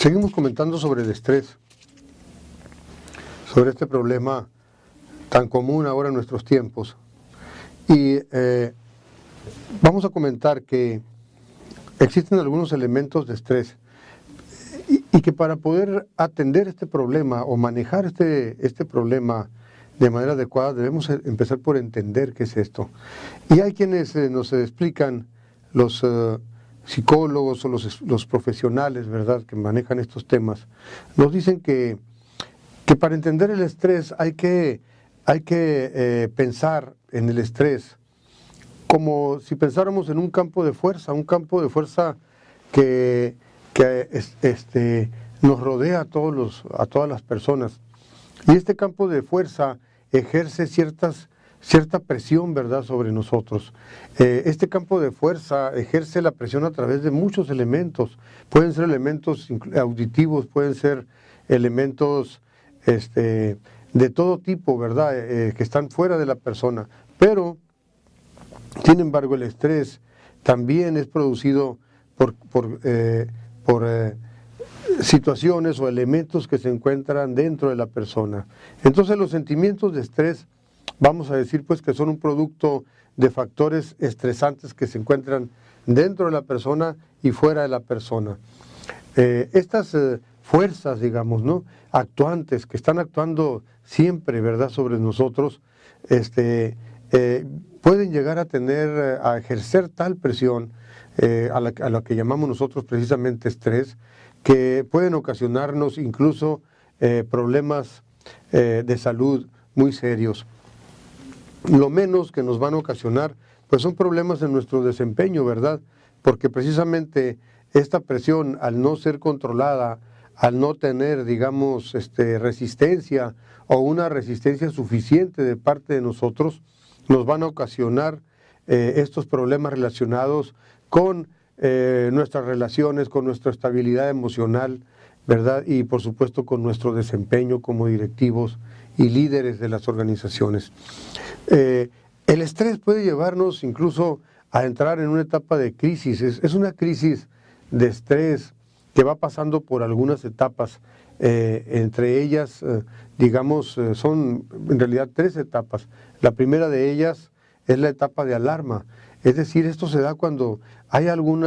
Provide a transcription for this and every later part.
Seguimos comentando sobre el estrés, sobre este problema tan común ahora en nuestros tiempos. Y vamos a comentar que existen algunos elementos de estrés y que para poder atender este problema o manejar este problema de manera adecuada debemos empezar por entender qué es esto. Y hay quienes nos explican, los psicólogos o los profesionales, ¿verdad?, que manejan estos temas, nos dicen que para entender el estrés hay que pensar en el estrés como si pensáramos en un campo de fuerza que nos rodea a todas las personas. Y este campo de fuerza ejerce cierta presión, ¿verdad?, sobre nosotros. Este campo de fuerza ejerce la presión a través de muchos elementos. Pueden ser elementos auditivos, pueden ser elementos de todo tipo, ¿verdad?, que están fuera de la persona. Pero, sin embargo, el estrés también es producido por situaciones o elementos que se encuentran dentro de la persona. Entonces los sentimientos de estrés, vamos a decir pues que son un producto de factores estresantes que se encuentran dentro de la persona y fuera de la persona. Estas fuerzas, digamos, ¿no?, actuantes, que están actuando siempre, ¿verdad?, sobre nosotros, pueden llegar a ejercer tal presión a la que llamamos nosotros precisamente estrés, que pueden ocasionarnos incluso problemas de salud muy serios. Lo menos que nos van a ocasionar pues son problemas en nuestro desempeño, ¿verdad? Porque precisamente esta presión, al no ser controlada, al no tener, digamos, resistencia o una resistencia suficiente de parte de nosotros, nos van a ocasionar estos problemas relacionados con nuestras relaciones, con nuestra estabilidad emocional, ¿verdad? Y por supuesto con nuestro desempeño como directivos y líderes de las organizaciones. El estrés puede llevarnos incluso a entrar en una etapa de crisis. Es una crisis de estrés que va pasando por algunas etapas. Entre ellas, digamos, son en realidad 3 etapas. La primera de ellas es la etapa de alarma. Es decir, esto se da cuando hay algún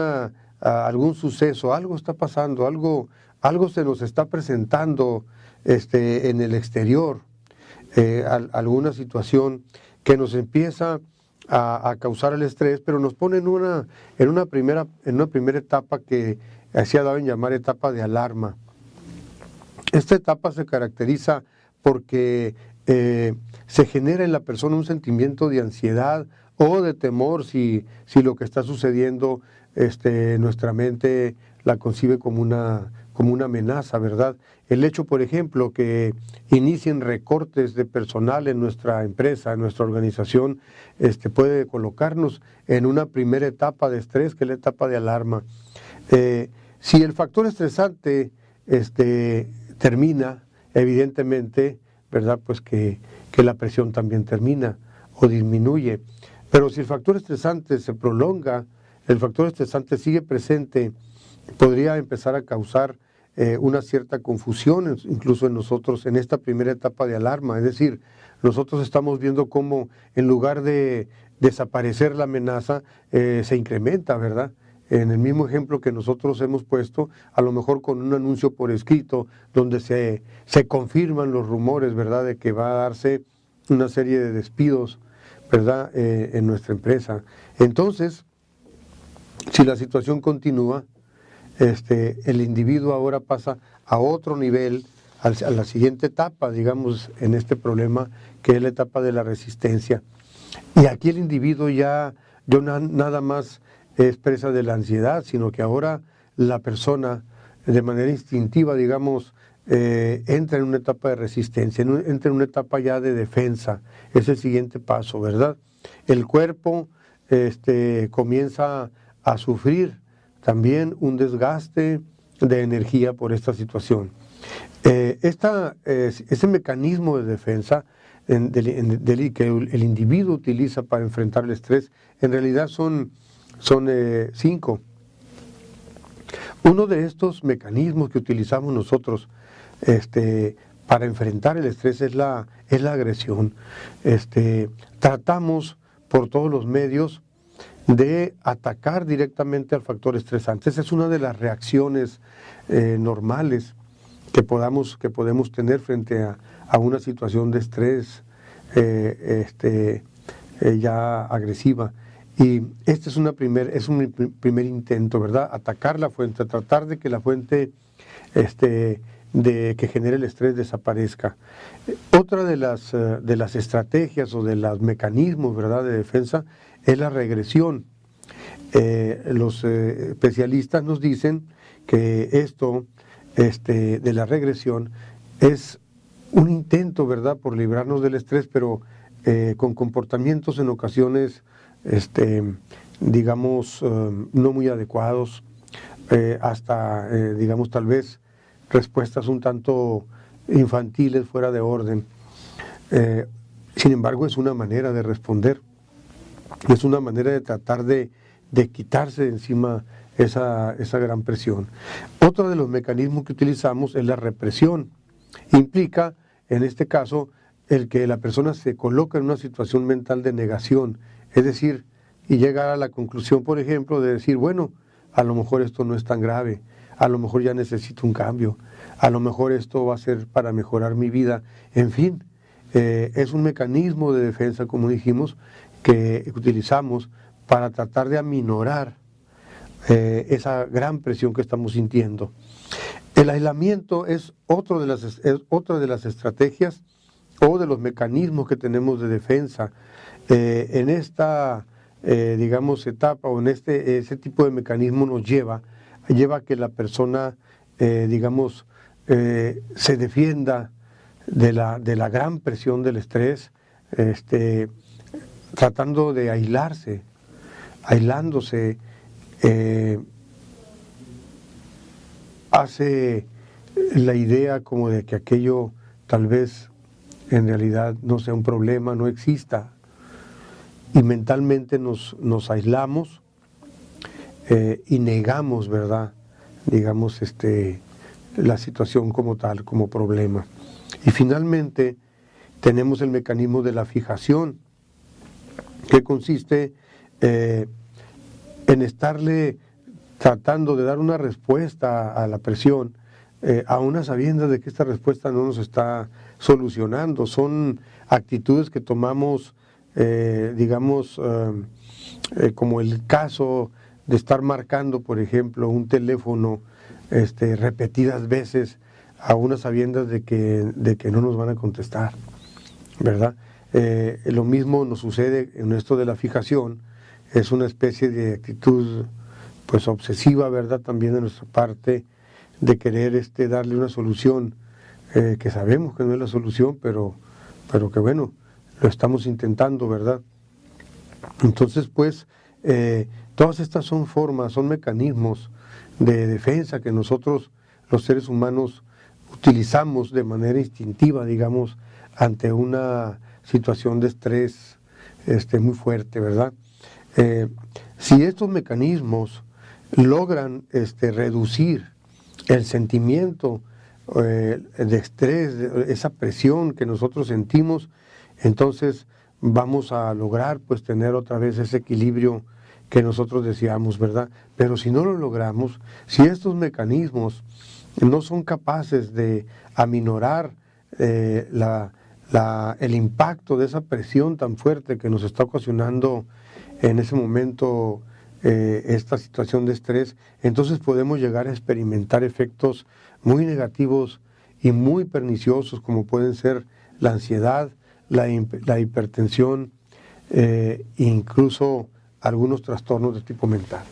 suceso, algo está pasando, algo se nos está presentando en el exterior, alguna situación que nos empieza a causar el estrés, pero nos pone en una primera etapa que se ha dado en llamar etapa de alarma. Esta etapa se caracteriza porque se genera en la persona un sentimiento de ansiedad o de temor si lo que está sucediendo nuestra mente la concibe como una amenaza, ¿verdad? El hecho, por ejemplo, que inicien recortes de personal en nuestra empresa, en nuestra organización, puede colocarnos en una primera etapa de estrés, que es la etapa de alarma. Si el factor estresante termina, evidentemente, ¿verdad?, pues que la presión también termina o disminuye. Pero si el factor estresante se prolonga, el factor estresante sigue presente, podría empezar a causar una cierta confusión incluso en nosotros en esta primera etapa de alarma. Es decir, nosotros estamos viendo cómo en lugar de desaparecer la amenaza, se incrementa, ¿verdad? En el mismo ejemplo que nosotros hemos puesto, a lo mejor con un anuncio por escrito, donde se confirman los rumores, ¿verdad?, de que va a darse una serie de despidos, ¿verdad?, en nuestra empresa. Entonces, si la situación continúa, el individuo ahora pasa a otro nivel, a la siguiente etapa, digamos, en este problema, que es la etapa de la resistencia. Y aquí el individuo ya nada más es presa de la ansiedad, sino que ahora la persona, de manera instintiva, digamos, entra en una etapa de resistencia, entra en una etapa ya de defensa. Es el siguiente paso, ¿verdad? El cuerpo comienza a sufrir también un desgaste de energía por esta situación. Ese mecanismo de defensa que el individuo utiliza para enfrentar el estrés, en realidad son 5. Uno de estos mecanismos que utilizamos nosotros para enfrentar el estrés es la agresión. Tratamos por todos los medios de atacar directamente al factor estresante. Esa es una de las reacciones normales que podemos tener frente a una situación de estrés ya agresiva. Y este es un primer intento, ¿verdad? Atacar la fuente, tratar de que la fuente de que genere el estrés desaparezca. Otra de las estrategias o de los mecanismos, ¿verdad?, de defensa es la regresión. Los especialistas nos dicen que esto de la regresión es un intento, ¿verdad?, por librarnos del estrés, pero con comportamientos en ocasiones digamos, no muy adecuados, hasta, digamos, tal vez respuestas un tanto infantiles, fuera de orden. Sin embargo, es una manera de responder, es una manera de tratar de quitarse de encima esa gran presión. Otro de los mecanismos que utilizamos es la represión. Implica, en este caso, el que la persona se coloca en una situación mental de negación, es decir, y llegar a la conclusión, por ejemplo, de decir, bueno, a lo mejor esto no es tan grave, a lo mejor ya necesito un cambio, a lo mejor esto va a ser para mejorar mi vida, en fin, es un mecanismo de defensa, como dijimos, que utilizamos para tratar de aminorar esa gran presión que estamos sintiendo. El aislamiento es otra de las estrategias o de los mecanismos que tenemos de defensa. En esta, digamos, etapa o en ese tipo de mecanismo nos lleva a que la persona, digamos, se defienda de la gran presión del estrés, tratando de aislándose, hace la idea como de que aquello tal vez en realidad no sea un problema, no exista, y mentalmente nos aislamos y negamos, ¿verdad?, digamos, la situación como tal, como problema. Y finalmente tenemos el mecanismo de la fijación, que consiste en estarle tratando de dar una respuesta a la presión, a unas sabiendas de que esta respuesta no nos está solucionando. Son actitudes que tomamos, digamos, como el caso de estar marcando, por ejemplo, un teléfono repetidas veces a unas sabiendas de que no nos van a contestar, ¿verdad? Lo mismo nos sucede en esto de la fijación. Es una especie de actitud pues obsesiva, ¿verdad?, también de nuestra parte, de querer darle una solución que sabemos que no es la solución, pero que bueno, lo estamos intentando, ¿verdad? Entonces, pues, todas estas son formas, son mecanismos de defensa que nosotros, los seres humanos, utilizamos de manera instintiva, digamos, ante una situación de estrés muy fuerte, ¿verdad? Si estos mecanismos logran reducir el sentimiento de estrés, esa presión que nosotros sentimos, entonces vamos a lograr pues tener otra vez ese equilibrio que nosotros deseamos, ¿verdad? Pero si no lo logramos, si estos mecanismos no son capaces de aminorar el impacto de esa presión tan fuerte que nos está ocasionando en ese momento esta situación de estrés, entonces podemos llegar a experimentar efectos muy negativos y muy perniciosos, como pueden ser la ansiedad, la hipertensión, incluso algunos trastornos de tipo mental.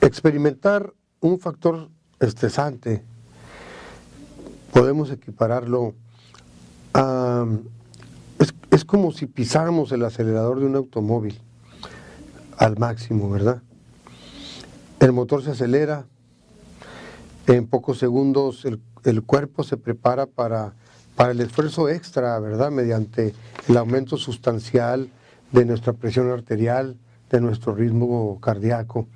Experimentar un factor estresante podemos equipararlo a... Es como si pisáramos el acelerador de un automóvil al máximo, ¿verdad? El motor se acelera, en pocos segundos el cuerpo se prepara para el esfuerzo extra, ¿verdad?, mediante el aumento sustancial de nuestra presión arterial, de nuestro ritmo cardíaco.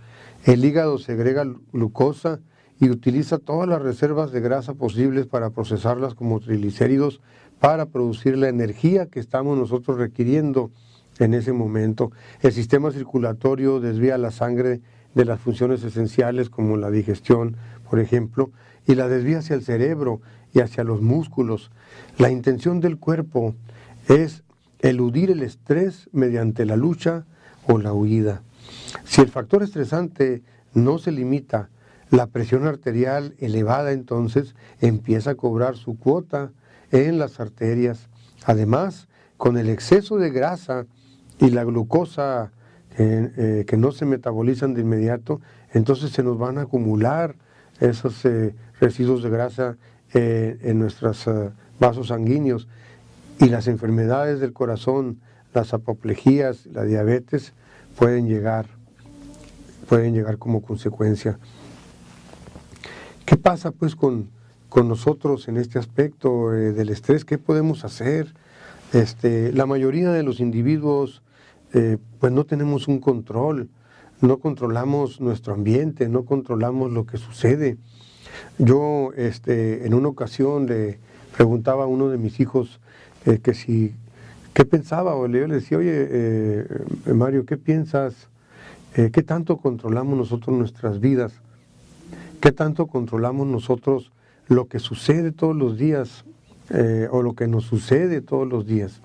El hígado segrega glucosa y utiliza todas las reservas de grasa posibles para procesarlas como triglicéridos para producir la energía que estamos nosotros requiriendo en ese momento. El sistema circulatorio desvía la sangre de las funciones esenciales como la digestión, por ejemplo, y la desvía hacia el cerebro y hacia los músculos. La intención del cuerpo es eludir el estrés mediante la lucha o la huida. Si el factor estresante no se limita, la presión arterial elevada entonces empieza a cobrar su cuota en las arterias. Además, con el exceso de grasa y la glucosa que no se metabolizan de inmediato, entonces se nos van a acumular esos residuos de grasa en nuestros vasos sanguíneos, y las enfermedades del corazón, las apoplejías, la diabetes pueden llegar como consecuencia. ¿Qué pasa pues con nosotros en este aspecto del estrés? ¿Qué podemos hacer? La mayoría de los individuos pues no tenemos un control, no controlamos nuestro ambiente, no controlamos lo que sucede. Yo en una ocasión le preguntaba a uno de mis hijos qué pensaba, o yo le decía, oye, Mario, ¿qué piensas? ¿Qué tanto controlamos nosotros nuestras vidas? ¿Qué tanto controlamos nosotros lo que sucede todos los días o lo que nos sucede todos los días?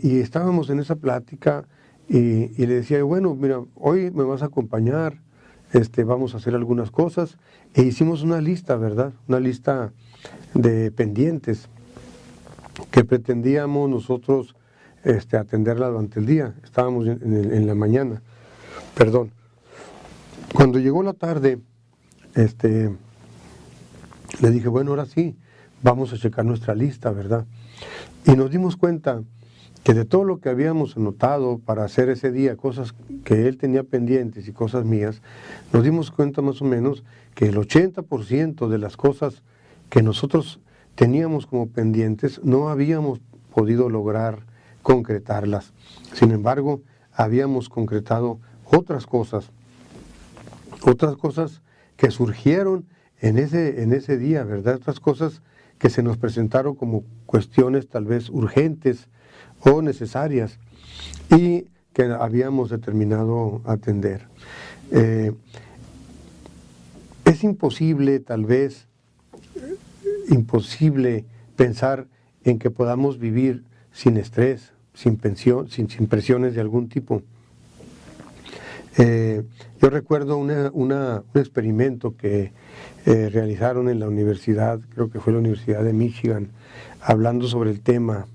Y estábamos en esa plática y le decía, bueno, mira, hoy me vas a acompañar, vamos a hacer algunas cosas, e hicimos una lista, ¿verdad? Una lista de pendientes que pretendíamos nosotros atenderla durante el día. Estábamos en la mañana, perdón. Cuando llegó la tarde, le dije, bueno, ahora sí, vamos a checar nuestra lista, ¿verdad? Y nos dimos cuenta que de todo lo que habíamos anotado para hacer ese día, cosas que él tenía pendientes y cosas mías, nos dimos cuenta más o menos que el 80% de las cosas que nosotros teníamos como pendientes no habíamos podido lograr concretarlas. Sin embargo, habíamos concretado otras cosas que surgieron en ese día, ¿verdad? Otras cosas que se nos presentaron como cuestiones tal vez urgentes o necesarias y que habíamos determinado atender. Es imposible, tal vez, imposible pensar en que podamos vivir sin estrés, sin presiones de algún tipo. Yo recuerdo un experimento que realizaron en la universidad, creo que fue la Universidad de Michigan, hablando sobre el tema,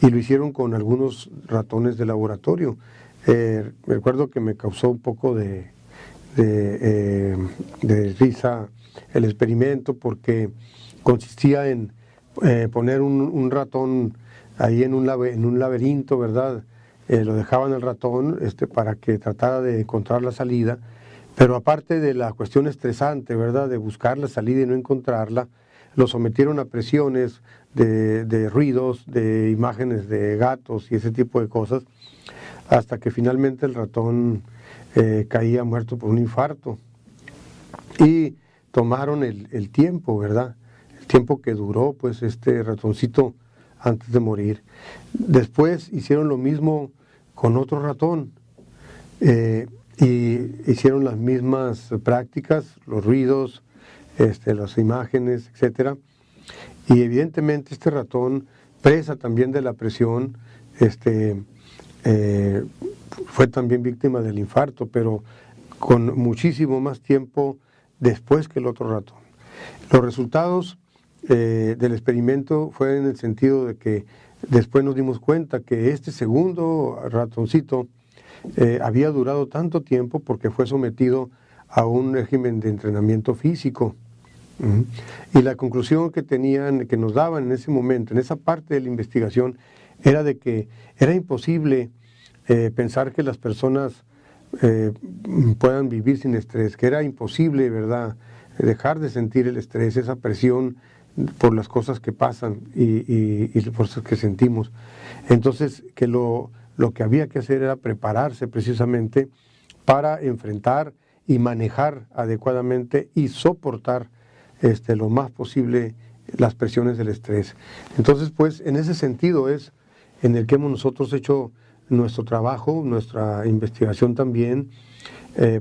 y lo hicieron con algunos ratones de laboratorio. Recuerdo que me causó un poco de risa el experimento, porque consistía en poner un ratón ahí en un laberinto, ¿verdad? Lo dejaban al ratón para que tratara de encontrar la salida, pero aparte de la cuestión estresante, ¿verdad?, de buscar la salida y no encontrarla, lo sometieron a presiones de ruidos, de imágenes de gatos y ese tipo de cosas, hasta que finalmente el ratón caía muerto por un infarto. Y tomaron el tiempo, ¿verdad?, el tiempo que duró pues este ratoncito antes de morir. Después hicieron lo mismo con otro ratón y hicieron las mismas prácticas, los ruidos, las imágenes, etcétera. Y evidentemente este ratón, presa también de la presión, fue también víctima del infarto, pero con muchísimo más tiempo después que el otro ratón. Los resultados del experimento fue en el sentido de que después nos dimos cuenta que este segundo ratoncito había durado tanto tiempo porque fue sometido a un régimen de entrenamiento físico. Y la conclusión que nos daban en ese momento, en esa parte de la investigación, era de que era imposible pensar que las personas puedan vivir sin estrés, que era imposible, ¿verdad?, dejar de sentir el estrés, esa presión por las cosas que pasan y por las que sentimos. Entonces, que lo que había que hacer era prepararse precisamente para enfrentar y manejar adecuadamente y soportar lo más posible las presiones del estrés. Entonces, pues, en ese sentido es en el que hemos nosotros hecho nuestro trabajo, nuestra investigación también,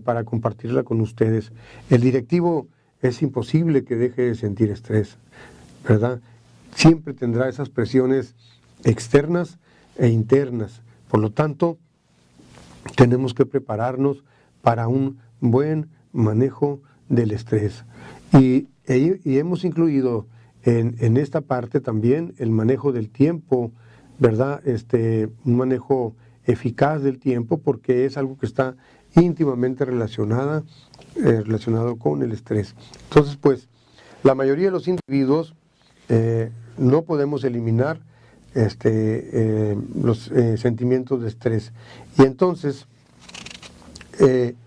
para compartirla con ustedes. El directivo es imposible que deje de sentir estrés, ¿verdad? Siempre tendrá esas presiones externas e internas. Por lo tanto, tenemos que prepararnos para un buen manejo del estrés. Y hemos incluido en esta parte también el manejo del tiempo, ¿verdad? Un manejo eficaz del tiempo, porque es algo que está íntimamente relacionado con el estrés. Entonces, pues, la mayoría de los individuos no podemos eliminar los sentimientos de estrés. Y entonces,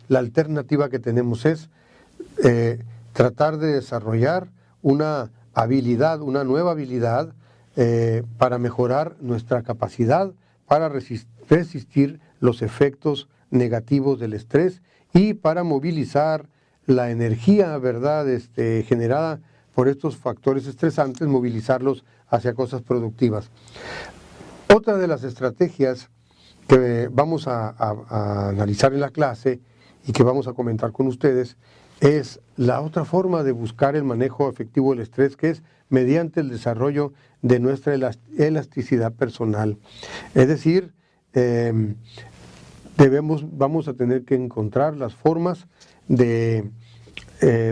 la alternativa que tenemos es tratar de desarrollar una nueva habilidad para mejorar nuestra capacidad para resistir los efectos negativos del estrés y para movilizar la energía, ¿verdad?, generada por estos factores estresantes, movilizarlos hacia cosas productivas. Otra de las estrategias que vamos a analizar en la clase y que vamos a comentar con ustedes es la otra forma de buscar el manejo efectivo del estrés, que es mediante el desarrollo de nuestra elasticidad personal. Es decir, vamos a tener que encontrar las formas de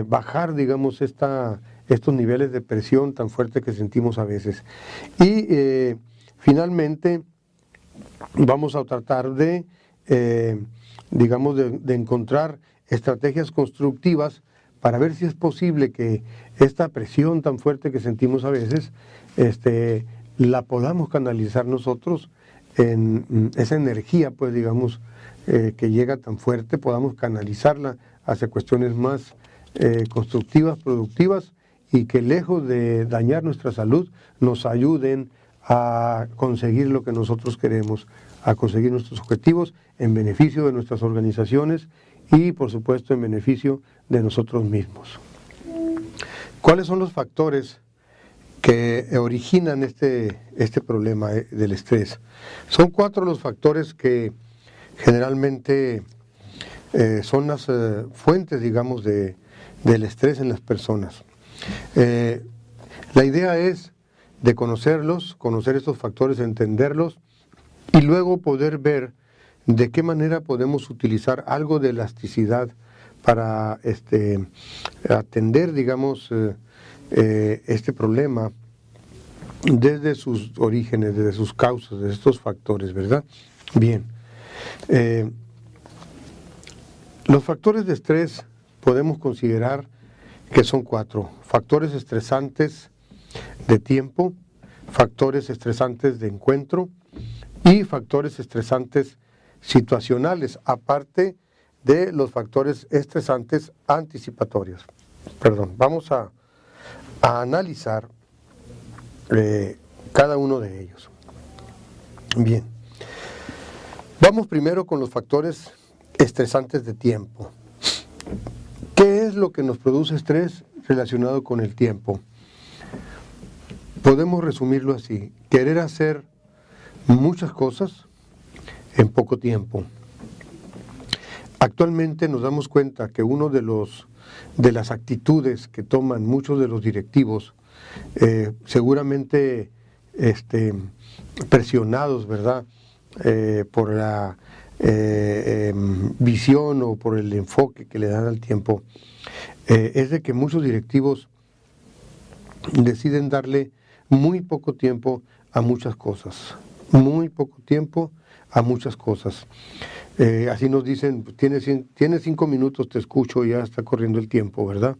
bajar, digamos, estos niveles de presión tan fuerte que sentimos a veces. Y finalmente vamos a tratar de encontrar estrategias constructivas para ver si es posible que esta presión tan fuerte que sentimos a veces la podamos canalizar nosotros en esa energía, pues digamos, que llega tan fuerte, podamos canalizarla hacia cuestiones más constructivas, productivas, y que lejos de dañar nuestra salud, nos ayuden a conseguir lo que nosotros queremos, a conseguir nuestros objetivos en beneficio de nuestras organizaciones y, por supuesto, en beneficio de nosotros mismos. ¿Cuáles son los factores que originan este problema del estrés? Son 4 los factores que generalmente son las fuentes, digamos, del estrés en las personas. La idea es de conocer estos factores, entenderlos y luego poder ver de qué manera podemos utilizar algo de elasticidad para atender, digamos, este problema desde sus orígenes, desde sus causas, de estos factores, ¿verdad? Bien. Los factores de estrés podemos considerar que son 4. Factores estresantes de tiempo, factores estresantes de encuentro y factores estresantes situacionales, aparte de los factores estresantes anticipatorios. Vamos a analizar cada uno de ellos. Bien, vamos primero con los factores estresantes de tiempo. ¿Qué es lo que nos produce estrés relacionado con el tiempo? Podemos resumirlo así: querer hacer muchas cosas en poco tiempo. Actualmente nos damos cuenta que uno de las actitudes que toman muchos de los directivos, seguramente presionados, ¿verdad?, por la visión o por el enfoque que le dan al tiempo, es de que muchos directivos deciden darle muy poco tiempo a muchas cosas, muy poco tiempo a muchas cosas. Así nos dicen: tienes 5 minutos, te escucho, ya está corriendo el tiempo, ¿verdad?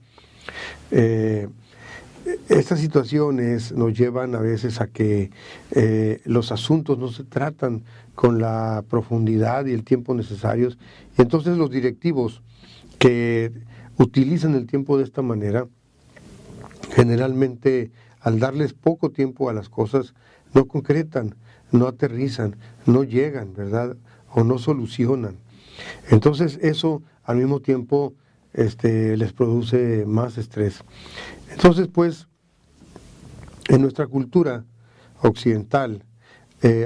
Estas situaciones nos llevan a veces a que los asuntos no se tratan con la profundidad y el tiempo necesarios, y entonces los directivos que utilizan el tiempo de esta manera, generalmente, al darles poco tiempo a las cosas, no concretan, no aterrizan, no llegan, ¿verdad?, o no solucionan. Entonces eso al mismo tiempo les produce más estrés. Entonces, pues, en nuestra cultura occidental,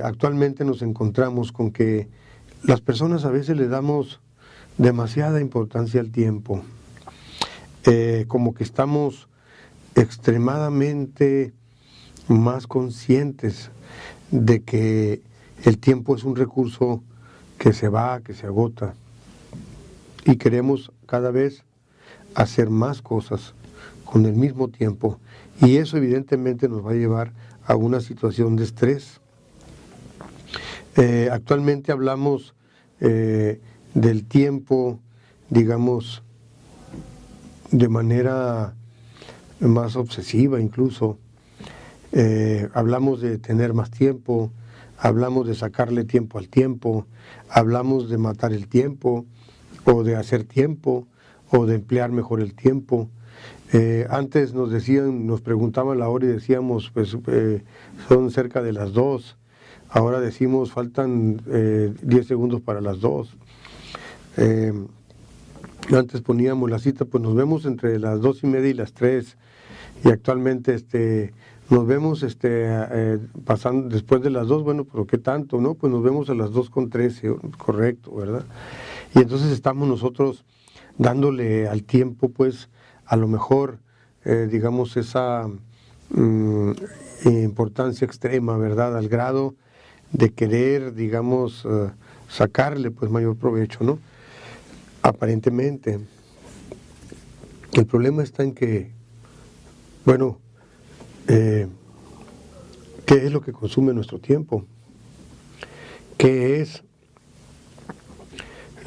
actualmente nos encontramos con que las personas a veces le damos demasiada importancia al tiempo, como que estamos extremadamente más conscientes de que el tiempo es un recurso que se va, que se agota, y queremos cada vez hacer más cosas con el mismo tiempo, y eso evidentemente nos va a llevar a una situación de estrés. Actualmente hablamos del tiempo, digamos, de manera más obsesiva incluso. Hablamos de tener más tiempo, hablamos de sacarle tiempo al tiempo, hablamos de matar el tiempo, o de hacer tiempo, o de emplear mejor el tiempo. Antes nos decían, nos preguntaban la hora y decíamos, pues son cerca de las 2. Ahora decimos, faltan 10 segundos para las 2. Antes poníamos la cita, pues nos vemos entre las 2:30 y las 3. Y actualmente nos vemos pasando después de las 2, bueno, pero ¿qué tanto, no? Pues nos vemos a las 2:13, correcto, ¿verdad? Y entonces estamos nosotros dándole al tiempo, pues, a lo mejor, digamos, esa importancia extrema, ¿verdad? Al grado de querer, digamos, sacarle, pues, mayor provecho, ¿no? Aparentemente. El problema está en que, bueno, ¿qué es lo que consume nuestro tiempo? ¿Qué es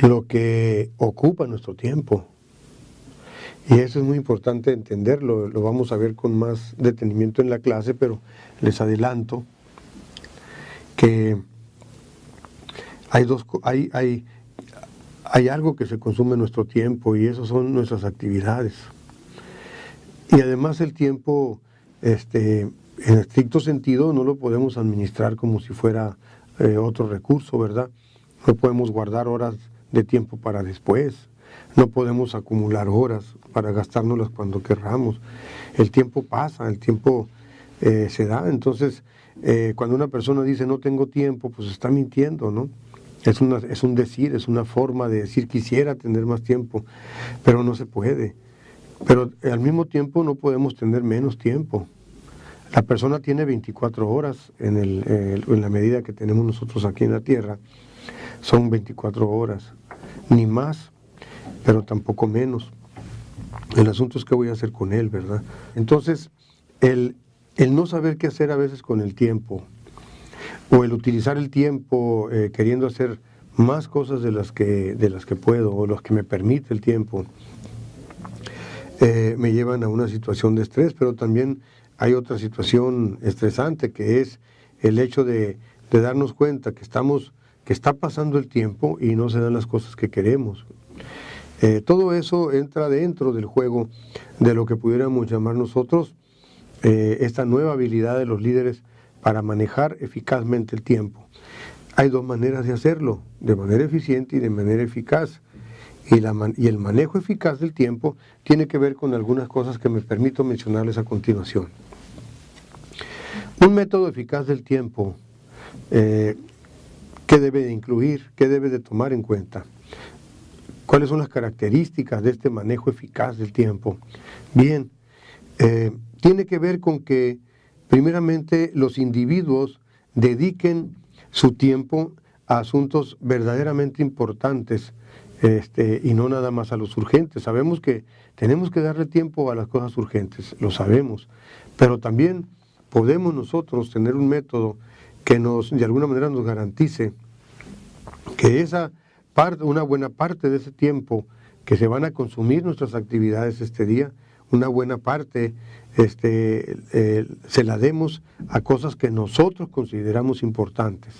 lo que ocupa nuestro tiempo? Y eso es muy importante entenderlo, lo vamos a ver con más detenimiento en la clase, pero les adelanto que hay algo que se consume en nuestro tiempo, y eso son nuestras actividades. Y además el tiempo, en estricto sentido, no lo podemos administrar como si fuera otro recurso, ¿verdad? No podemos guardar horas de tiempo para después, no podemos acumular horas para gastárnoslas cuando querramos. El tiempo pasa, el tiempo se da. Entonces, cuando una persona dice no tengo tiempo, pues está mintiendo, ¿no? Es un decir, es una forma de decir quisiera tener más tiempo, pero no se puede. Pero al mismo tiempo no podemos tener menos tiempo. La persona tiene 24 horas en la medida que tenemos nosotros aquí en la tierra. Son 24 horas, ni más, pero tampoco menos. El asunto es qué voy a hacer con él, ¿verdad? Entonces, el no saber qué hacer a veces con el tiempo, o el utilizar el tiempo queriendo hacer más cosas de las que puedo, o las que me permite el tiempo, me llevan a una situación de estrés. Pero también hay otra situación estresante, que es el hecho de darnos cuenta que está pasando el tiempo y no se dan las cosas que queremos. Todo eso entra dentro del juego de lo que pudiéramos llamar nosotros esta nueva habilidad de los líderes para manejar eficazmente el tiempo. Hay dos maneras de hacerlo, de manera eficiente y de manera eficaz. Y el manejo eficaz del tiempo tiene que ver con algunas cosas que me permito mencionarles a continuación. Un método eficaz del tiempo, ¿qué debe de incluir? ¿Qué debe de tomar en cuenta? ¿Cuáles son las características de este manejo eficaz del tiempo? Bien, tiene que ver con que, primeramente, los individuos dediquen su tiempo a asuntos verdaderamente importantes, y no nada más a los urgentes. Sabemos que tenemos que darle tiempo a las cosas urgentes, lo sabemos, pero también podemos nosotros tener un método que de alguna manera nos garantice que una buena parte de ese tiempo que se van a consumir nuestras actividades este día, una buena parte se la demos a cosas que nosotros consideramos importantes.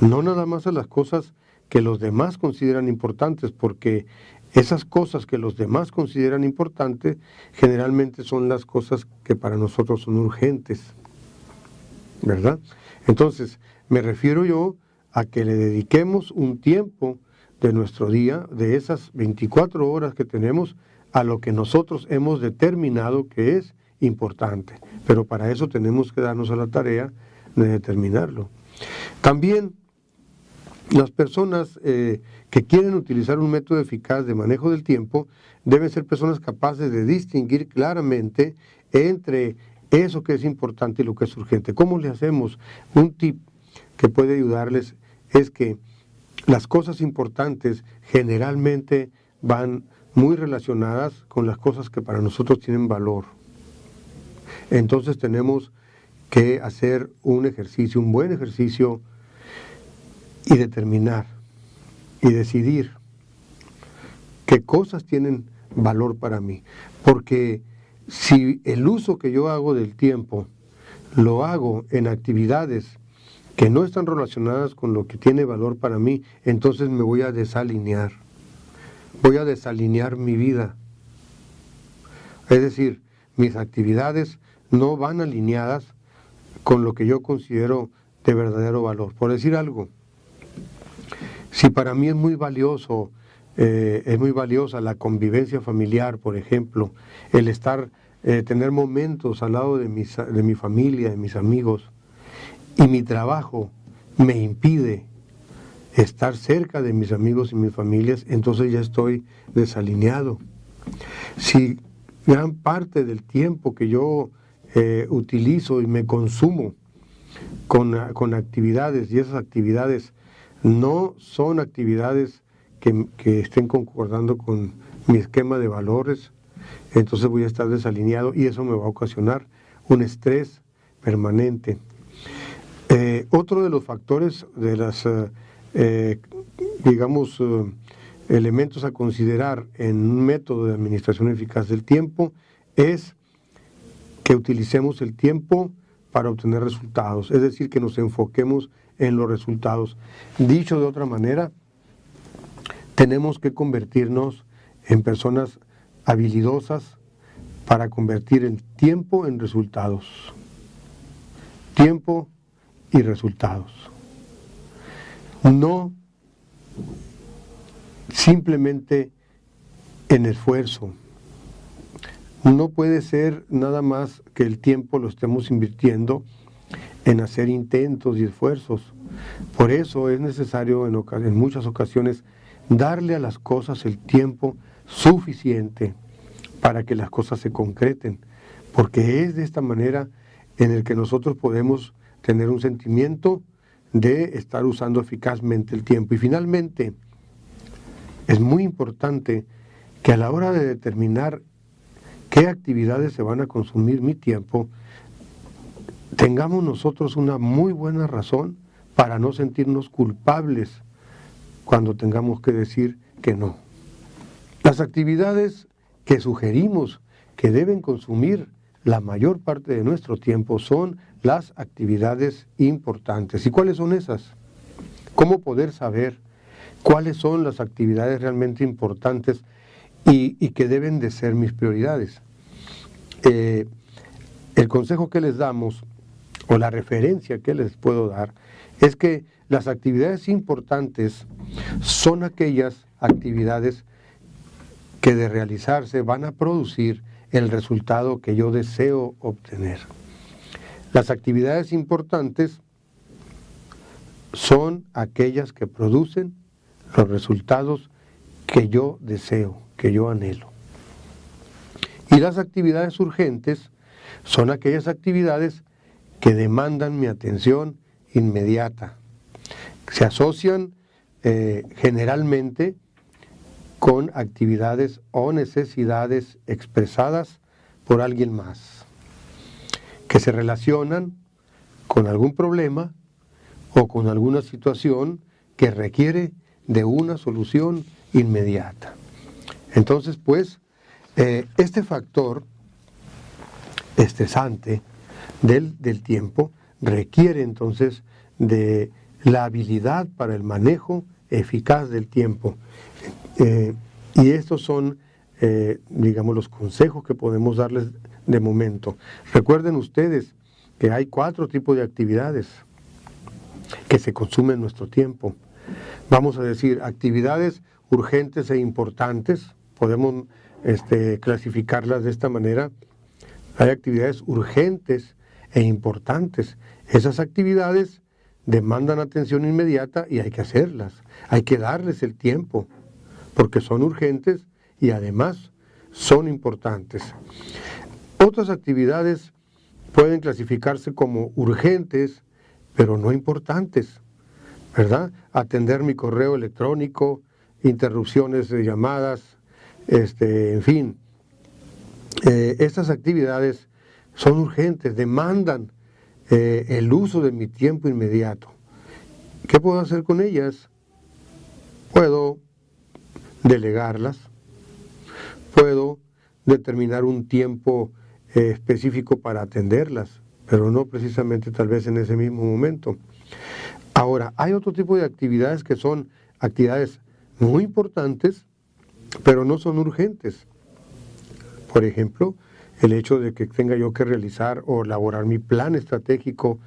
No nada más a las cosas que los demás consideran importantes, porque esas cosas que los demás consideran importantes generalmente son las cosas que para nosotros son urgentes, ¿verdad? Entonces, me refiero yo a que le dediquemos un tiempo de nuestro día, de esas 24 horas que tenemos, a lo que nosotros hemos determinado que es importante. Pero para eso tenemos que darnos a la tarea de determinarlo. También las personas que quieren utilizar un método eficaz de manejo del tiempo deben ser personas capaces de distinguir claramente entre eso que es importante y lo que es urgente. ¿Cómo le hacemos? Un tip que puede ayudarles es que las cosas importantes generalmente van muy relacionadas con las cosas que para nosotros tienen valor. Entonces tenemos que hacer un ejercicio, un buen ejercicio, y determinar y decidir qué cosas tienen valor para mí. Porque si el uso que yo hago del tiempo lo hago en actividades que no están relacionadas con lo que tiene valor para mí, entonces me voy a desalinear. Voy a desalinear mi vida. Es decir, mis actividades no van alineadas con lo que yo considero de verdadero valor. Por decir algo, si para mí es muy valiosa la convivencia familiar, por ejemplo, el estar, tener momentos al lado de mi familia, de mis amigos, y mi trabajo me impide estar cerca de mis amigos y mis familias, entonces ya estoy desalineado. Si gran parte del tiempo que yo utilizo y me consumo con actividades, y esas actividades no son actividades que estén concordando con mi esquema de valores, entonces voy a estar desalineado y eso me va a ocasionar un estrés permanente. Otro de los factores de las, elementos a considerar en un método de administración eficaz del tiempo es que utilicemos el tiempo para obtener resultados, es decir, que nos enfoquemos en los resultados. Dicho de otra manera, tenemos que convertirnos en personas habilidosas para convertir el tiempo en resultados. Tiempo y resultados. No simplemente en esfuerzo. No puede ser nada más que el tiempo lo estemos invirtiendo en hacer intentos y esfuerzos. Por eso es necesario en muchas ocasiones darle a las cosas el tiempo suficiente para que las cosas se concreten, porque es de esta manera en el que nosotros podemos tener un sentimiento de estar usando eficazmente el tiempo. Y finalmente, es muy importante que a la hora de determinar qué actividades se van a consumir mi tiempo, tengamos nosotros una muy buena razón para no sentirnos culpables cuando tengamos que decir que no. Las actividades que sugerimos que deben consumir la mayor parte de nuestro tiempo son las actividades importantes. ¿Y cuáles son esas? ¿Cómo poder saber cuáles son las actividades realmente importantes y que deben de ser mis prioridades? El consejo que les damos, o la referencia que les puedo dar, es que las actividades importantes son aquellas actividades que de realizarse van a producir el resultado que yo deseo obtener. Las actividades importantes son aquellas que producen los resultados que yo deseo, que yo anhelo. Y las actividades urgentes son aquellas actividades que demandan mi atención inmediata. Se asocian generalmente con actividades o necesidades expresadas por alguien más, que se relacionan con algún problema o con alguna situación que requiere de una solución inmediata. Entonces, pues, este factor estresante del tiempo requiere entonces de la habilidad para el manejo eficaz del tiempo. Y estos son, los consejos que podemos darles de momento. Recuerden ustedes que hay 4 tipos de actividades que se consumen nuestro tiempo. Vamos a decir, actividades urgentes e importantes, podemos clasificarlas de esta manera. Hay actividades urgentes e importantes. Esas actividades demandan atención inmediata y hay que hacerlas. Hay que darles el tiempo, porque son urgentes y además son importantes. Otras actividades pueden clasificarse como urgentes, pero no importantes, ¿verdad? Atender mi correo electrónico, interrupciones de llamadas, en fin. Estas actividades son urgentes, demandan el uso de mi tiempo inmediato. ¿Qué puedo hacer con ellas? Puedo delegarlas, puedo determinar un tiempo específico para atenderlas, pero no precisamente tal vez en ese mismo momento. Ahora, hay otro tipo de actividades que son actividades muy importantes, pero no son urgentes. Por ejemplo, el hecho de que tenga yo que realizar o elaborar mi plan estratégico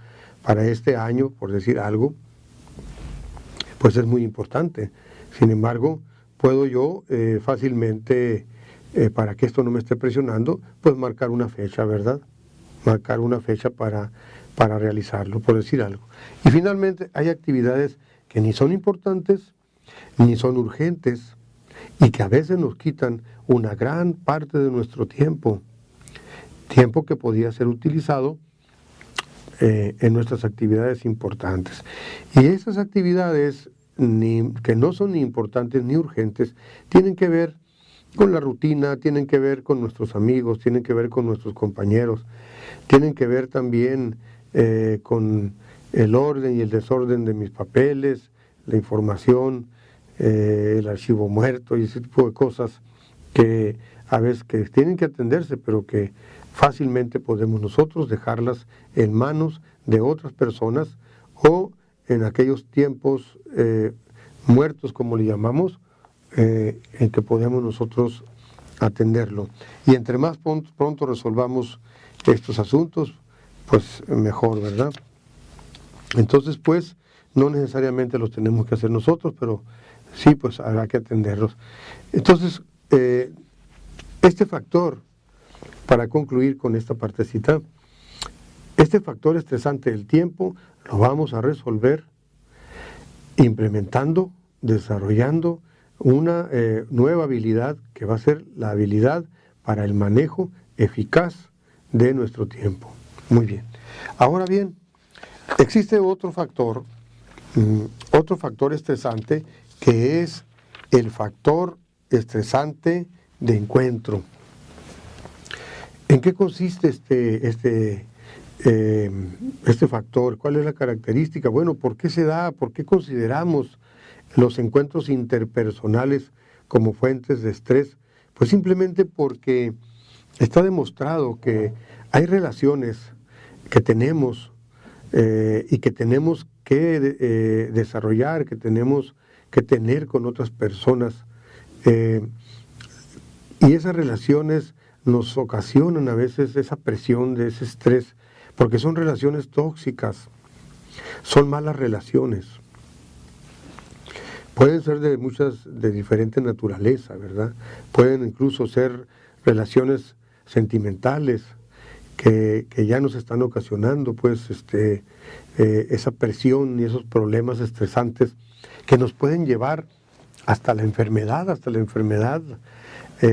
para este año, por decir algo, pues es muy importante. Sin embargo, puedo yo fácilmente, para que esto no me esté presionando, pues marcar una fecha, ¿verdad? Marcar una fecha para realizarlo, por decir algo. Y finalmente hay actividades que ni son importantes, ni son urgentes, y que a veces nos quitan una gran parte de nuestro tiempo que podía ser utilizado en nuestras actividades importantes. Y esas actividades que no son ni importantes ni urgentes, tienen que ver con la rutina, tienen que ver con nuestros amigos, tienen que ver con nuestros compañeros, tienen que ver también con el orden y el desorden de mis papeles, la información, el archivo muerto y ese tipo de cosas que a veces que tienen que atenderse, pero que fácilmente podemos nosotros dejarlas en manos de otras personas o en aquellos tiempos muertos, como le llamamos, en que podemos nosotros atenderlo. Y entre más pronto resolvamos estos asuntos, pues mejor, ¿verdad? Entonces, pues, no necesariamente los tenemos que hacer nosotros, pero sí, pues habrá que atenderlos. Entonces, este factor, para concluir con esta partecita, este factor estresante del tiempo lo vamos a resolver implementando, desarrollando una nueva habilidad que va a ser la habilidad para el manejo eficaz de nuestro tiempo. Muy bien. Ahora bien, existe otro factor estresante, que es el factor estresante de encuentro. ¿En qué consiste este factor? ¿Cuál es la característica? Bueno, ¿por qué se da? ¿Por qué consideramos los encuentros interpersonales como fuentes de estrés? Pues simplemente porque está demostrado que hay relaciones que tenemos y que tenemos que desarrollar, que tenemos que tener con otras personas, y esas relaciones nos ocasionan a veces esa presión, de ese estrés, porque son relaciones tóxicas, son malas relaciones. Pueden ser de diferente naturaleza, ¿verdad? Pueden incluso ser relaciones sentimentales que ya nos están ocasionando, pues, esa presión y esos problemas estresantes que nos pueden llevar hasta la enfermedad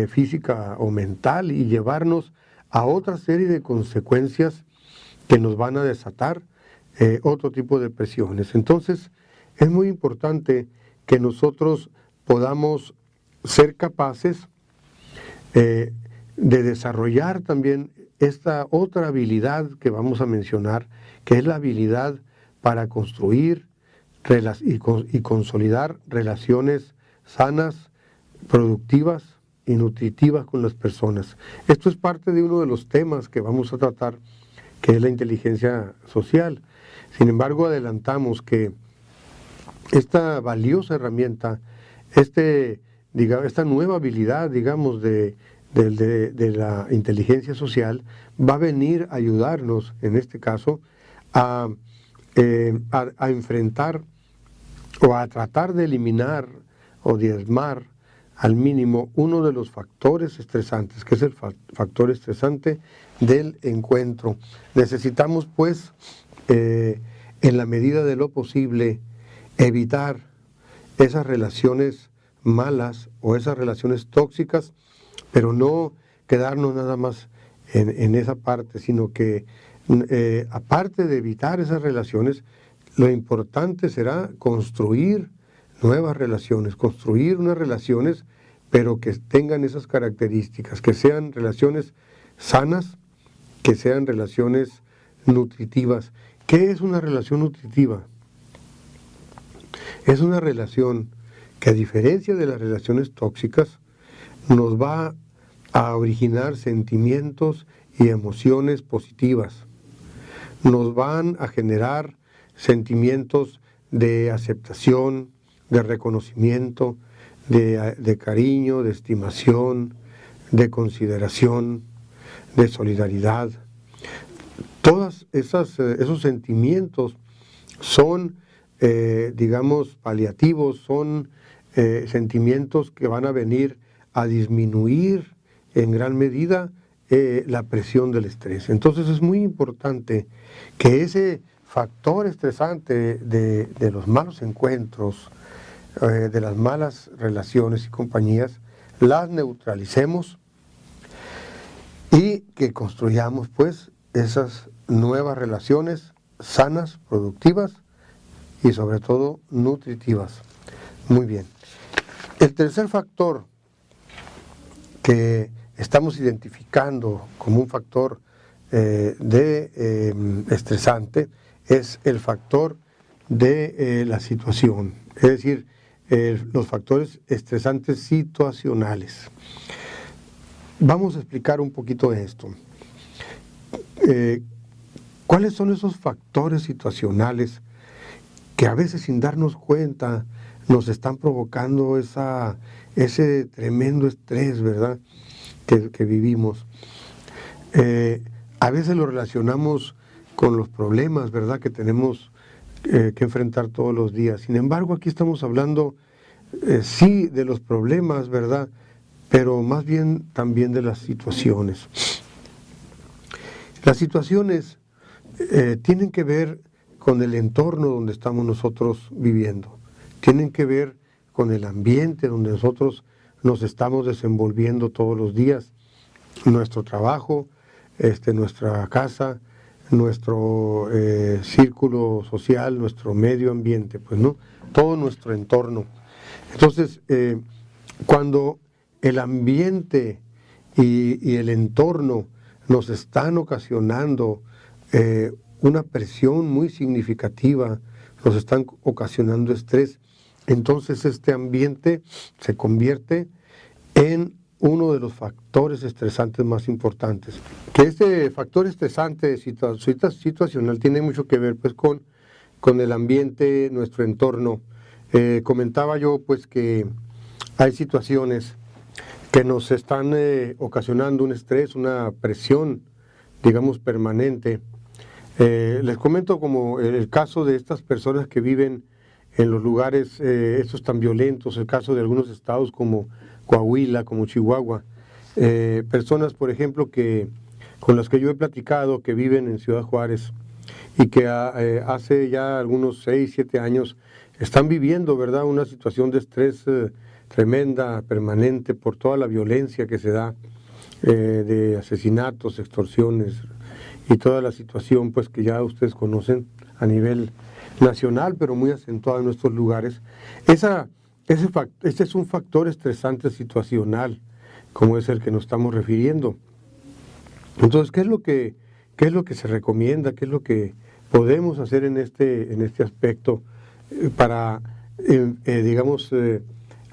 física o mental, y llevarnos a otra serie de consecuencias que nos van a desatar otro tipo de presiones. Entonces, es muy importante que nosotros podamos ser capaces de desarrollar también esta otra habilidad que vamos a mencionar, que es la habilidad para construir y consolidar relaciones sanas, productivas y nutritivas con las personas. Esto es parte de uno de los temas que vamos a tratar, que es la inteligencia social. Sin embargo, adelantamos que esta valiosa herramienta, esta nueva habilidad, digamos, de la inteligencia social, va a venir a ayudarnos, en este caso, a enfrentar o a tratar de eliminar o diezmar al mínimo uno de los factores estresantes, que es el factor estresante del encuentro. Necesitamos, pues, en la medida de lo posible, evitar esas relaciones malas o esas relaciones tóxicas, pero no quedarnos nada más en esa parte, sino que aparte de evitar esas relaciones, lo importante será construir nuevas relaciones, construir unas relaciones, pero que tengan esas características, que sean relaciones sanas, que sean relaciones nutritivas. ¿Qué es una relación nutritiva? Es una relación que, a diferencia de las relaciones tóxicas, nos va a originar sentimientos y emociones positivas. Nos van a generar sentimientos de aceptación, de reconocimiento, de cariño, de estimación, de consideración, de solidaridad. Todos esos sentimientos son, digamos, paliativos, son sentimientos que van a venir a disminuir en gran medida la presión del estrés. Entonces es muy importante que ese factor estresante de los malos encuentros, de las malas relaciones y compañías, las neutralicemos y que construyamos, pues, esas nuevas relaciones sanas, productivas y sobre todo nutritivas. Muy bien. El tercer factor que estamos identificando como un factor estresante es el factor de la situación, es decir, los factores estresantes situacionales. Vamos a explicar un poquito esto. ¿Cuáles son esos factores situacionales que a veces, sin darnos cuenta, nos están provocando ese tremendo estrés, ¿verdad?, que vivimos? A veces lo relacionamos con los problemas, ¿verdad?, que tenemos que enfrentar todos los días. Sin embargo, aquí estamos hablando, sí, de los problemas, ¿verdad?, pero más bien también de las situaciones. Las situaciones tienen que ver con el entorno donde estamos nosotros viviendo, tienen que ver con el ambiente donde nosotros nos estamos desenvolviendo todos los días, nuestro trabajo, nuestra casa, nuestro círculo social, nuestro medio ambiente, pues, ¿no? Todo nuestro entorno. Entonces, cuando el ambiente y el entorno nos están ocasionando una presión muy significativa, nos están ocasionando estrés, entonces este ambiente se convierte en uno de los factores estresantes más importantes. Que este factor estresante situacional tiene mucho que ver, pues, con el ambiente, nuestro entorno. Comentaba yo, pues, que hay situaciones que nos están ocasionando un estrés, una presión, digamos, permanente. Les comento como el caso de estas personas que viven en los lugares estos tan violentos, el caso de algunos estados como Coahuila, como Chihuahua. Personas, por ejemplo, con las que yo he platicado, que viven en Ciudad Juárez y que hace ya algunos 6, 7 años están viviendo, ¿verdad?, una situación de estrés tremenda, permanente, por toda la violencia que se da, de asesinatos, extorsiones y toda la situación, pues, que ya ustedes conocen a nivel nacional, pero muy acentuada en nuestros lugares. Este es un factor estresante situacional, como es el que nos estamos refiriendo. Entonces, ¿qué es lo que se recomienda? ¿Qué es lo que podemos hacer en este aspecto para, digamos,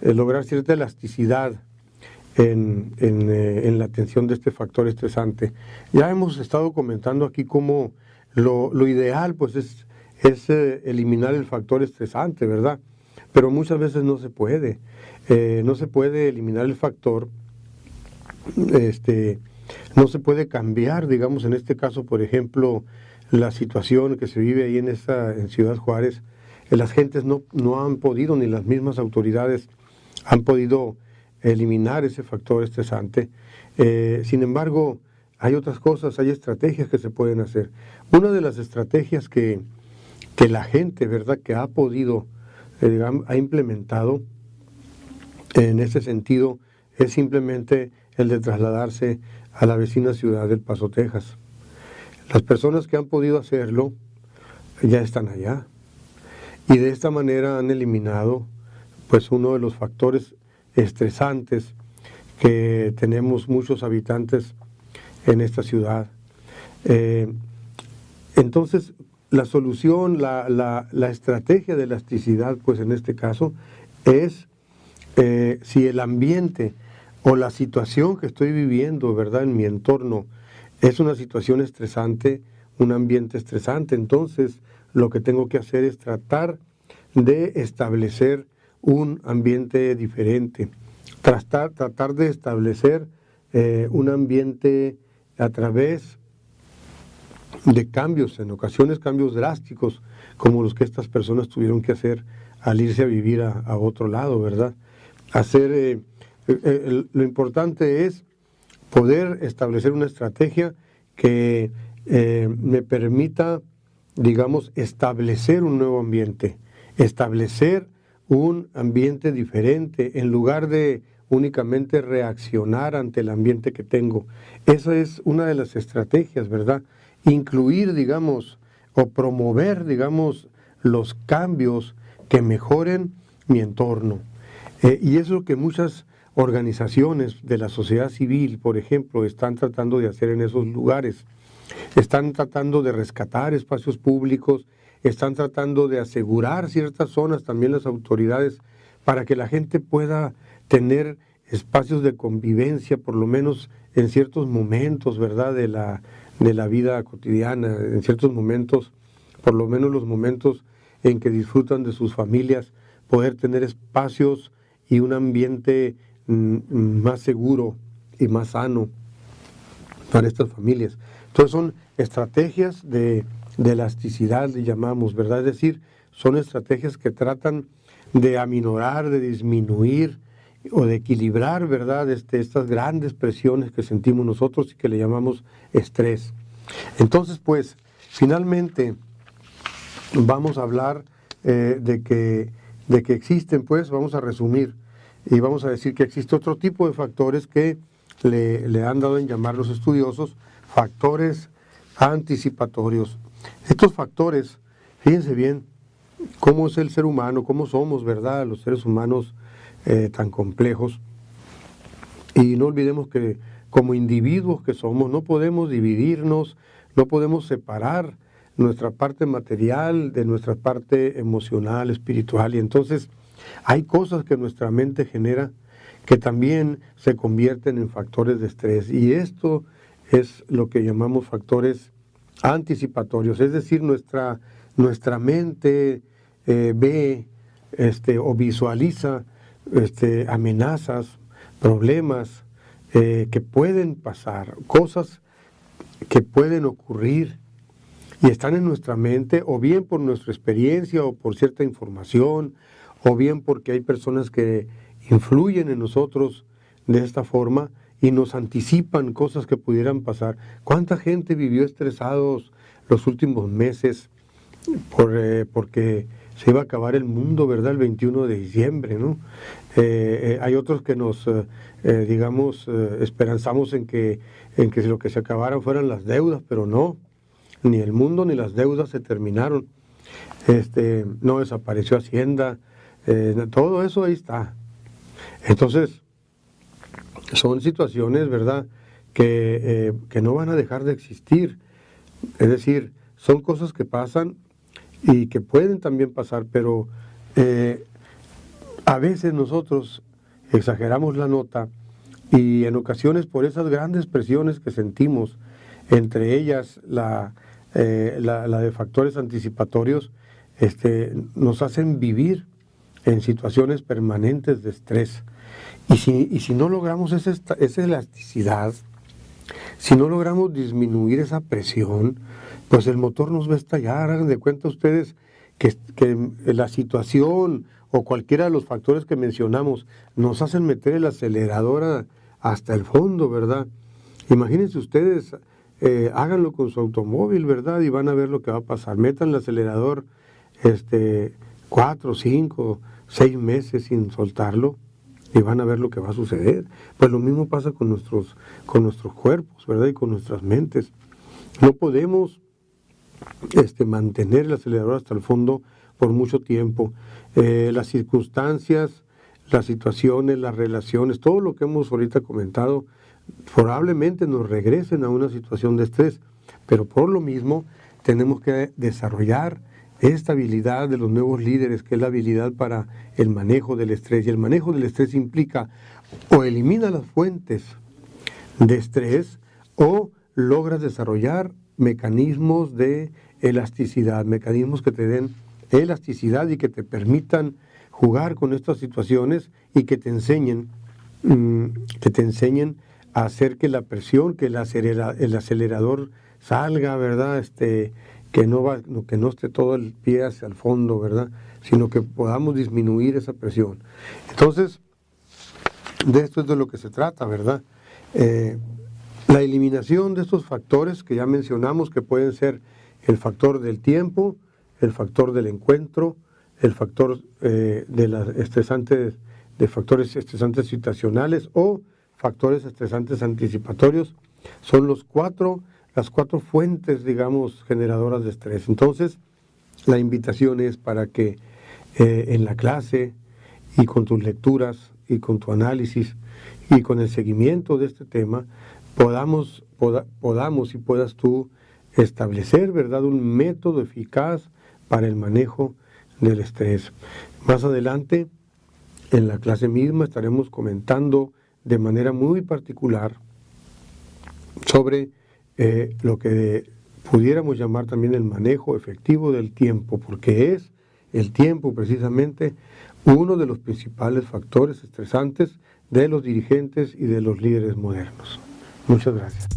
lograr cierta elasticidad en la atención de este factor estresante? Ya hemos estado comentando aquí cómo lo ideal, pues, es eliminar el factor estresante, ¿verdad? Pero muchas veces no se puede. No se puede eliminar el factor, no se puede cambiar, digamos, en este caso, por ejemplo, la situación que se vive ahí en Ciudad Juárez. las gentes no han podido, ni las mismas autoridades han podido eliminar ese factor estresante. Sin embargo, hay otras cosas, hay estrategias que se pueden hacer. Una de las estrategias que la gente, ¿verdad?, que ha podido, ha implementado en ese sentido, es simplemente el de trasladarse a la vecina ciudad del Paso, Texas. Las personas que han podido hacerlo ya están allá. Y de esta manera han eliminado pues uno de los factores estresantes que tenemos muchos habitantes en esta ciudad. Entonces, la solución, la estrategia de elasticidad, pues en este caso, es si el ambiente o la situación que estoy viviendo, ¿verdad?, en mi entorno, es una situación estresante, un ambiente estresante, entonces lo que tengo que hacer es tratar de establecer un ambiente diferente, tratar de establecer un ambiente a través de cambios, en ocasiones cambios drásticos, como los que estas personas tuvieron que hacer al irse a vivir a otro lado, ¿verdad? Lo importante es poder establecer una estrategia que me permita, digamos, establecer un nuevo ambiente, establecer un ambiente diferente en lugar de únicamente reaccionar ante el ambiente que tengo. Esa es una de las estrategias, ¿verdad? Incluir, digamos, o promover, digamos, los cambios que mejoren mi entorno. Y es lo que muchas organizaciones de la sociedad civil, por ejemplo, están tratando de hacer en esos lugares. Están tratando de rescatar espacios públicos, están tratando de asegurar ciertas zonas, también las autoridades, para que la gente pueda tener espacios de convivencia, por lo menos en ciertos momentos, ¿verdad?, de la vida cotidiana, en ciertos momentos, por lo menos los momentos en que disfrutan de sus familias, poder tener espacios y un ambiente más seguro y más sano para estas familias. Entonces son estrategias de elasticidad, le llamamos, ¿verdad? Es decir, son estrategias que tratan de aminorar, de disminuir o de equilibrar, ¿verdad?, estas grandes presiones que sentimos nosotros y que le llamamos estrés. Entonces, pues, finalmente vamos a hablar de que existen, pues, vamos a resumir y vamos a decir que existe otro tipo de factores que le han dado en llamar los estudiosos factores anticipatorios. Estos factores, fíjense bien cómo es el ser humano, cómo somos, ¿verdad?, los seres humanos tan complejos. Y no olvidemos que como individuos que somos, no podemos dividirnos, no podemos separar nuestra parte material de nuestra parte emocional, espiritual. Y entonces hay cosas que nuestra mente genera que también se convierten en factores de estrés. Y esto es lo que llamamos factores anticipatorios. Es decir, nuestra mente ve o visualiza amenazas, problemas que pueden pasar, cosas que pueden ocurrir y están en nuestra mente, o bien por nuestra experiencia o por cierta información, o bien porque hay personas que influyen en nosotros de esta forma y nos anticipan cosas que pudieran pasar. ¿Cuánta gente vivió estresados los últimos meses porque se iba a acabar el mundo, ¿verdad?, el 21 de diciembre, ¿no? Hay otros que nos, esperanzamos en que lo que se acabara fueran las deudas, pero no, ni el mundo ni las deudas se terminaron. No desapareció Hacienda, todo eso ahí está. Entonces, son situaciones, ¿verdad?, que no van a dejar de existir. Es decir, son cosas que pasan y que pueden también pasar, pero a veces nosotros exageramos la nota y en ocasiones por esas grandes presiones que sentimos, entre ellas la de factores anticipatorios, nos hacen vivir en situaciones permanentes de estrés. Y si no logramos esa elasticidad, si no logramos disminuir esa presión, pues el motor nos va a estallar. Hagan de cuenta ustedes que la situación o cualquiera de los factores que mencionamos nos hacen meter el acelerador hasta el fondo, ¿verdad? Imagínense ustedes, háganlo con su automóvil, ¿verdad? Y van a ver lo que va a pasar. Metan el acelerador 4, 5, 6 meses sin soltarlo y van a ver lo que va a suceder. Pues lo mismo pasa con nuestros cuerpos, ¿verdad? Y con nuestras mentes. No podemos mantener el acelerador hasta el fondo por mucho tiempo. Las circunstancias, las situaciones, las relaciones, todo lo que hemos ahorita comentado, probablemente nos regresen a una situación de estrés, pero por lo mismo tenemos que desarrollar esta habilidad de los nuevos líderes, que es la habilidad para el manejo del estrés. Y el manejo del estrés implica o elimina las fuentes de estrés o logras desarrollar mecanismos de elasticidad, mecanismos que te den elasticidad y que te permitan jugar con estas situaciones y que te enseñen a hacer que la presión, que el acelerador salga, ¿verdad? Que no esté todo el pie hacia el fondo, ¿verdad? Sino que podamos disminuir esa presión. Entonces, de esto es de lo que se trata, ¿verdad? La eliminación de estos factores que ya mencionamos, que pueden ser el factor del tiempo, el factor del encuentro, el factor de factores estresantes situacionales o factores estresantes anticipatorios, son las cuatro fuentes, digamos, generadoras de estrés. Entonces, la invitación es para que en la clase y con tus lecturas y con tu análisis y con el seguimiento de este tema, podamos y puedas tú establecer, ¿verdad?, un método eficaz para el manejo del estrés. Más adelante, en la clase misma, estaremos comentando de manera muy particular sobre lo que pudiéramos llamar también el manejo efectivo del tiempo, porque es el tiempo precisamente uno de los principales factores estresantes de los dirigentes y de los líderes modernos. Muchas gracias.